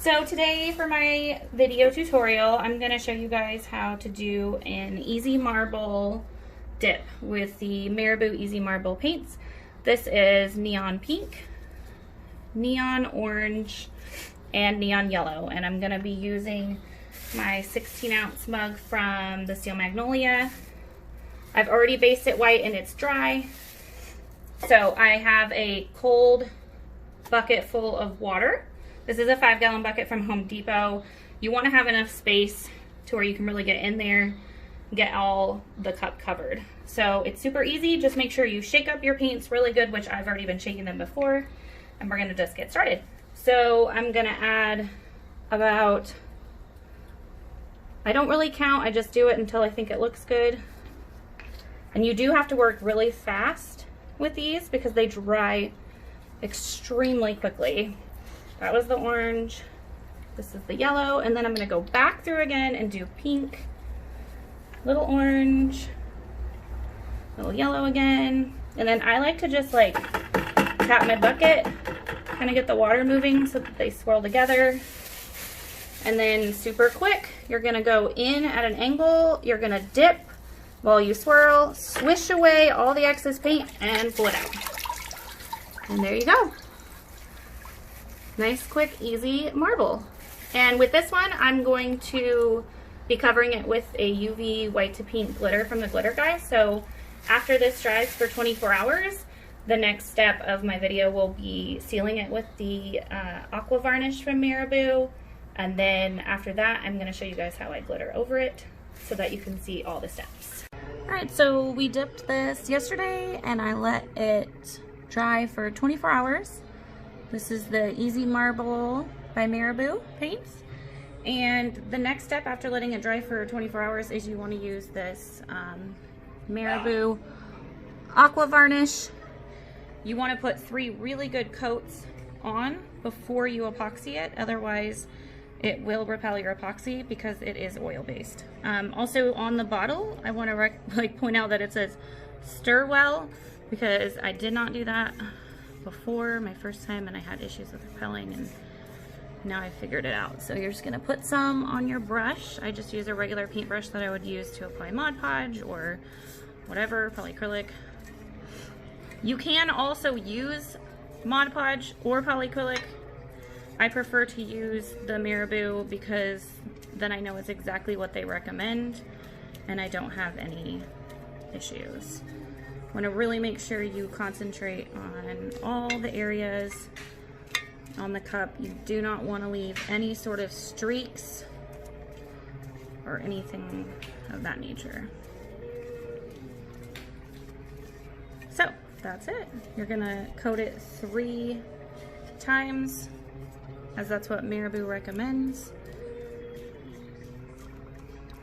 So today for my video tutorial, I'm going to show you guys how to do an easy marble dip with the Marabu Easy Marble paints. This is neon pink, neon orange, and neon yellow. And I'm going to be using my 16-ounce mug from the Steel Magnolia. I've already based it white and it's dry. So I have a cold bucket full of water. This is a 5-gallon bucket from Home Depot. You want to have enough space to where you can really get in there, get all the cup covered. So it's super easy. Just make sure you shake up your paints really good, which I've already been shaking them before, and we're going to just get started. So I'm going to add about, I don't really count, I just do it until I think it looks good. And you do have to work really fast with these because they dry extremely quickly. That was the orange, this is the yellow, and then I'm going to go back through again and do pink, little orange, little yellow again, and then I like to just like tap my bucket, kind of get the water moving so that they swirl together. And then super quick, you're going to go in at an angle, you're going to dip while you swirl, swish away all the excess paint, and pull it out. And there you go. Nice, quick, easy marble. And with this one, I'm going to be covering it with a UV white to pink glitter from the glitter guy. So after this dries for 24 hours, the next step of my video will be sealing it with the aqua varnish from Marabu. And then after that, I'm going to show you guys how I glitter over it so that you can see all the steps. All right, so we dipped this yesterday and I let it dry for 24 hours. This is the Easy Marble by Marabu paints. And the next step after letting it dry for 24 hours is you want to use this Marabu aqua varnish. You want to put 3 really good coats on before you epoxy it, otherwise it will repel your epoxy because it is oil-based. Also on the bottle, I want to point out that it says stir well, because I did not do that before my first time and I had issues with repelling, and now I figured it out. So you're just gonna put some on your brush. I just use a regular paintbrush that I would use to apply Mod Podge or whatever, polyacrylic. You can also use Mod Podge or polyacrylic. I prefer to use the Marabu because then I know it's exactly what they recommend and I don't have any issues. Want to really make sure you concentrate on all the areas on the cup. You do not want to leave any sort of streaks or anything of that nature. So that's it. You're gonna coat it 3 times, as that's what Marabu recommends.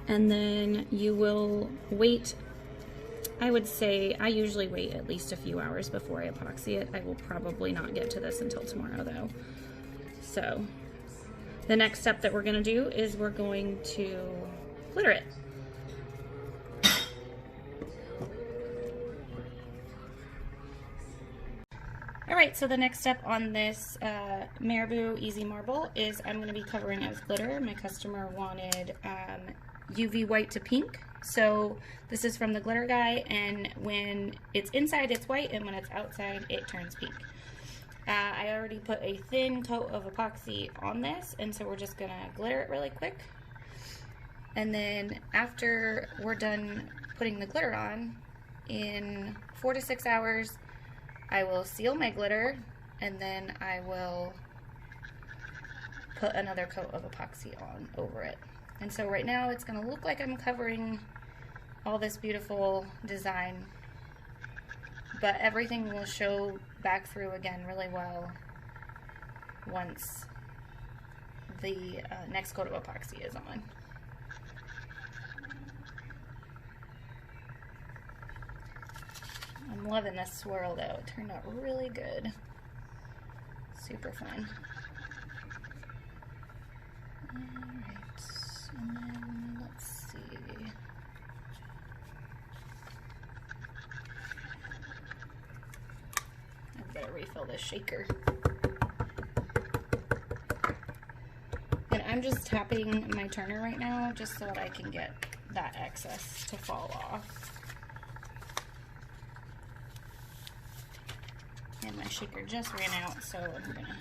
And then you will wait, I would say, I usually wait at least a few hours before I epoxy it. I will probably not get to this until tomorrow though. So the next step that we're gonna do is we're going to glitter it. All right, so the next step on this Marabu Easy Marble is I'm going to be covering it with glitter. My customer wanted UV white to pink. So this is from the glitter guy, and when it's inside it's white and when it's outside it turns pink. I already put a thin coat of epoxy on this, and so we're just going to glitter it really quick. And then after we're done putting the glitter on, in 4 to 6 hours, I will seal my glitter, and then I will put another coat of epoxy on over it. And so right now it's going to look like I'm covering all this beautiful design, but everything will show back through again really well once the next coat of epoxy is on. I'm loving this swirl though. It turned out really good. Super fun. Alright, and then let's see. I've got to refill this shaker. I'm just tapping my turner right now just so that I can get that excess to fall off. And my shaker just ran out, so I'm gonna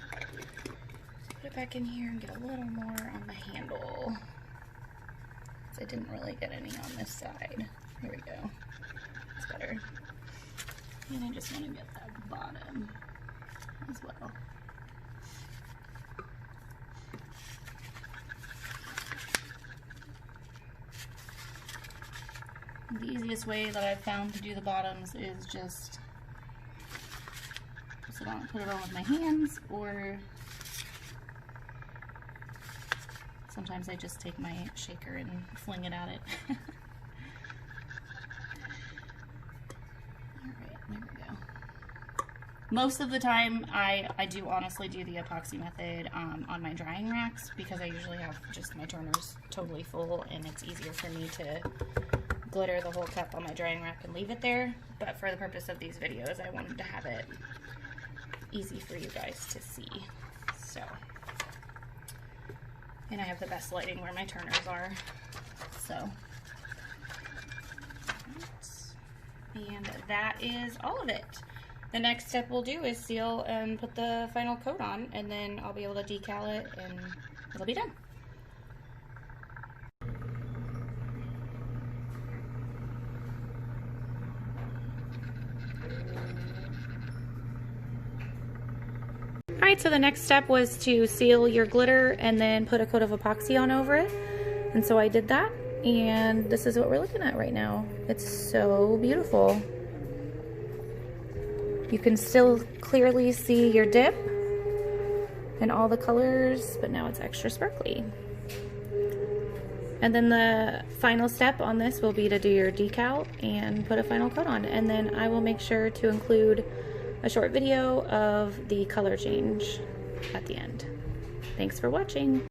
put it back in here and get a little more on the handle. So I didn't really get any on this side. Here we go. It's better. And I just want to get that bottom as well. The easiest way that I've found to do the bottoms is just put it on with my hands, or sometimes I just take my shaker and fling it at it. Alright, there we go. Most of the time I do honestly do the epoxy method on my drying racks, because I usually have just my turners totally full and it's easier for me to glitter the whole cup on my drying rack and leave it there. But for the purpose of these videos, I wanted to have it easy for you guys to see. So, and I have the best lighting where my turners are. So, and that is all of it. The next step we'll do is seal and put the final coat on, and then I'll be able to decal it and it'll be done. Alright, so the next step was to seal your glitter and then put a coat of epoxy on over it. And so I did that, and this is what we're looking at right now. It's so beautiful. You can still clearly see your dip and all the colors, but now it's extra sparkly. And then the final step on this will be to do your decal and put a final coat on. And then I will make sure to include a short video of the color change at the end. Thanks for watching.